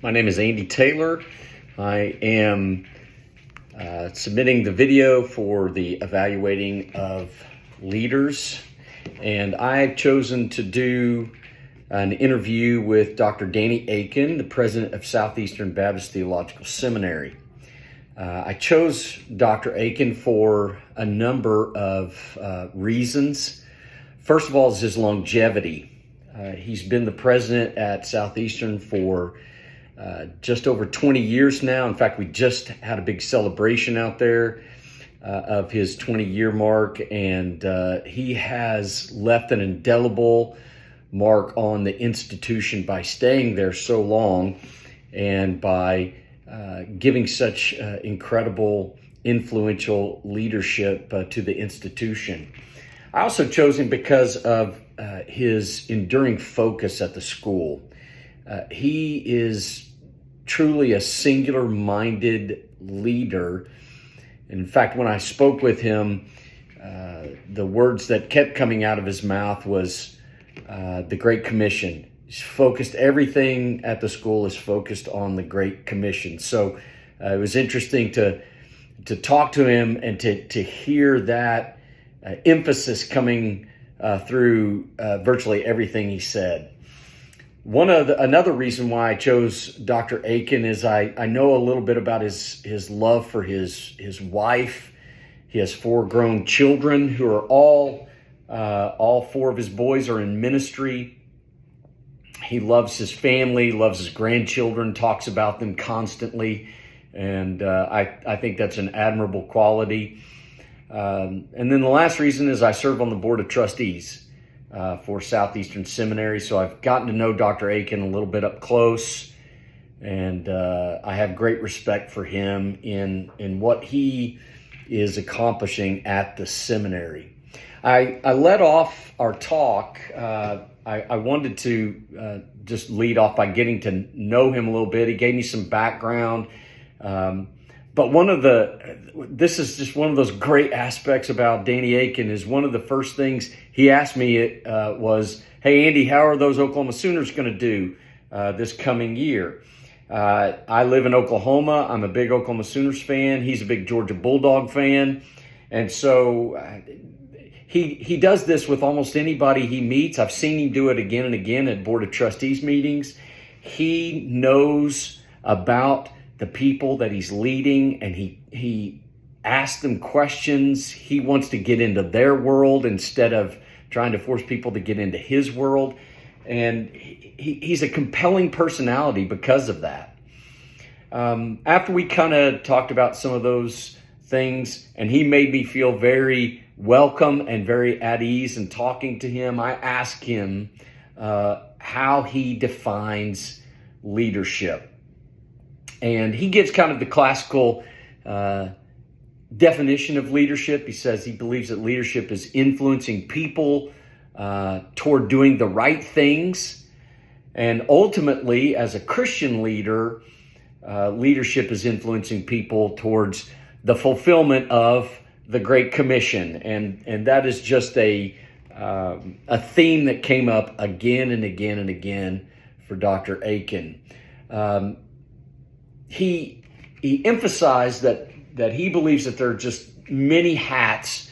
My name is Andy Taylor. I am submitting the video for the evaluating of leaders, and I've chosen to do an interview with Dr. Danny Akin, the president of Southeastern Baptist Theological Seminary. I chose Dr. Akin for a number of reasons. First of all is his longevity. He's been the president at Southeastern for just over 20 years now. In fact, we just had a big celebration out there of his 20-year mark, and he has left an indelible mark on the institution by staying there so long and by giving such incredible, influential leadership to the institution. I also chose him because of his enduring focus at the school. He is truly a singular-minded leader. In fact, when I spoke with him, the words that kept coming out of his mouth was the Great Commission. He's focused, everything at the school is focused on the Great Commission. So it was interesting to talk to him and to hear that emphasis coming through virtually everything he said. Another reason why I chose Dr. Akin is I know a little bit about his love for his wife. He has 4 grown children who are all 4 of his boys are in ministry. He loves his family, loves his grandchildren, talks about them constantly, and I think that's an admirable quality. And then the last reason is I serve on the board of trustees for Southeastern Seminary. So I've gotten to know Dr. Akin a little bit up close, and I have great respect for him in what he is accomplishing at the seminary. I led off our talk. I wanted to just lead off by getting to know him a little bit. He gave me some background. But this is just one of those great aspects about Danny Akin is one of the first things he asked me was, "Hey, Andy, how are those Oklahoma Sooners going to do this coming year?" I live in Oklahoma. I'm a big Oklahoma Sooners fan. He's a big Georgia Bulldog fan. And so he does this with almost anybody he meets. I've seen him do it again and again at Board of Trustees meetings. He knows about the people that he's leading, and he asks them questions. He wants to get into their world instead of trying to force people to get into his world. And he's a compelling personality because of that. After we kind of talked about some of those things, and he made me feel very welcome and very at ease in talking to him, I asked him how he defines leadership. And he gives kind of the classical definition of leadership. He says he believes that leadership is influencing people toward doing the right things. And ultimately, as a Christian leader, leadership is influencing people towards the fulfillment of the Great Commission. And that is just a theme that came up again and again and again for Dr. Akin. He emphasized that he believes that there are just many hats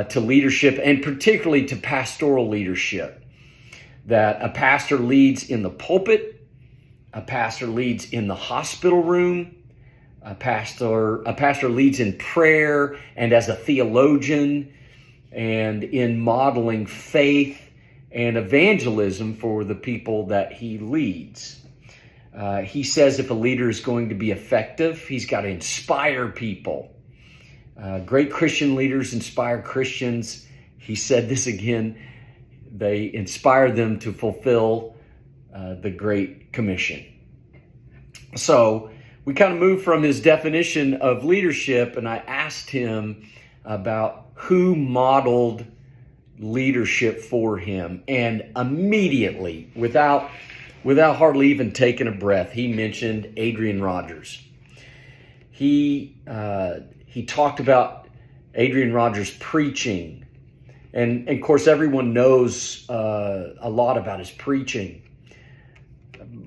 to leadership, and particularly to pastoral leadership. That a pastor leads in the pulpit, a pastor leads in the hospital room, a pastor leads in prayer and as a theologian, and in modeling faith and evangelism for the people that he leads. He says if a leader is going to be effective, he's got to inspire people. Great Christian leaders inspire Christians. He said this again, they inspire them to fulfill the Great Commission. So we kind of moved from his definition of leadership, and I asked him about who modeled leadership for him. And immediately, without hardly even taking a breath, he mentioned Adrian Rogers. He talked about Adrian Rogers' preaching. And of course, everyone knows a lot about his preaching.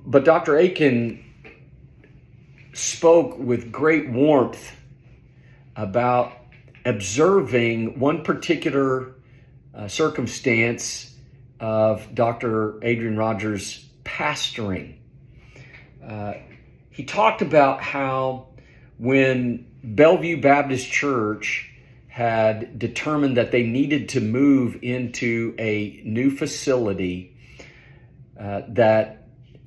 But Dr. Akin spoke with great warmth about observing one particular circumstance of Dr. Adrian Rogers' pastoring. He talked about how when Bellevue Baptist Church had determined that they needed to move into a new facility, that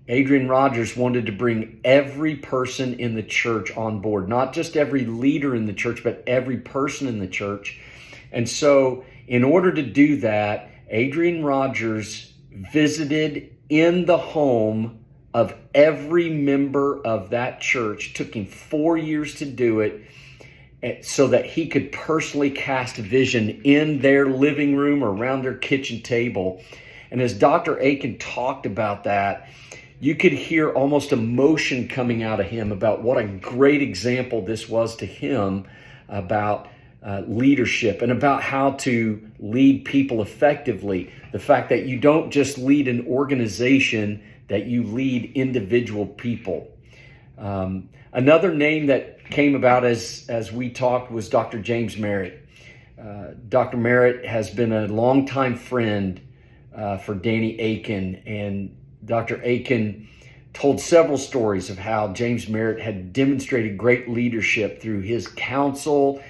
Adrian Rogers wanted to bring every person in the church on board, not just every leader in the church, but every person in the church. And so in order to do that, Adrian Rogers visited in the home of every member of that church. Took him 4 years to do it, so that he could personally cast vision in their living room or around their kitchen table. And as Dr. Akin talked about that, you could hear almost emotion coming out of him about what a great example this was to him about leadership and about how to lead people effectively. The fact that you don't just lead an organization, that you lead individual people. Another name that came about as we talked was Dr. James Merritt. Dr. Merritt has been a longtime friend for Danny Akin, and Dr. Akin told several stories of how James Merritt had demonstrated great leadership through his counsel,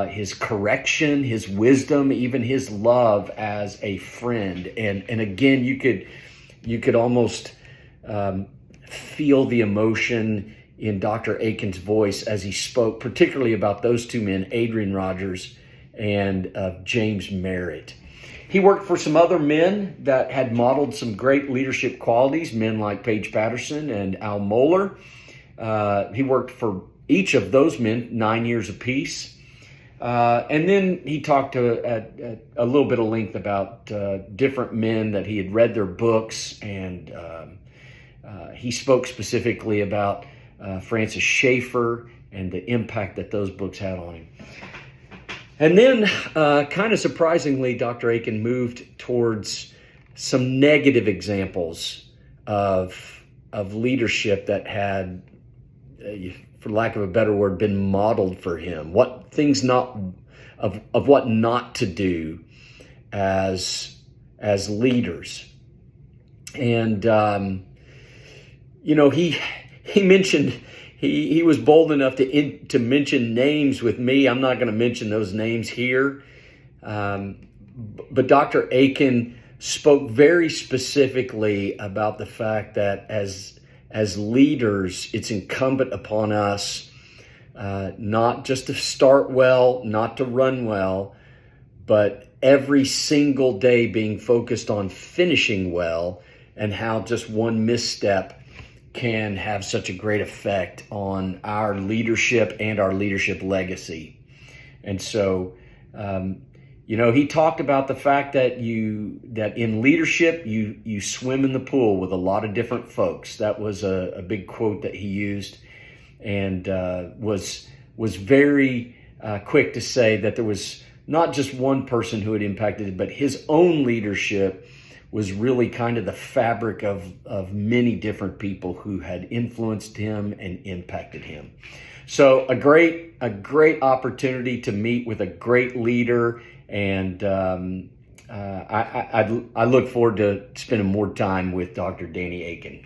his correction, his wisdom, even his love as a friend. And again, you could almost feel the emotion in Dr. Akin's voice as he spoke, particularly about those two men, Adrian Rogers and James Merritt. He worked for some other men that had modeled some great leadership qualities, men like Paige Patterson and Al Mohler. He worked for each of those men 9 years apiece. And then he talked at a little bit of length about different men that he had read their books, and he spoke specifically about Francis Schaeffer and the impact that those books had on him. And then, kind of surprisingly, Dr. Akin moved towards some negative examples of leadership that had, for lack of a better word, been modeled for him. What things not of what not to do as leaders. And he mentioned. He was bold enough to mention names with me. I'm not going to mention those names here. But Dr. Akin spoke very specifically about the fact that as leaders, it's incumbent upon us not just to start well, not to run well, but every single day being focused on finishing well, and how just one misstep can have such a great effect on our leadership and our leadership legacy. And so, he talked about the fact that in leadership, you swim in the pool with a lot of different folks. That was a big quote that he used, and was very quick to say that there was not just one person who had impacted it, but his own leadership was really kind of the fabric of many different people who had influenced him and impacted him. So a great opportunity to meet with a great leader, and I look forward to spending more time with Dr. Danny Akin.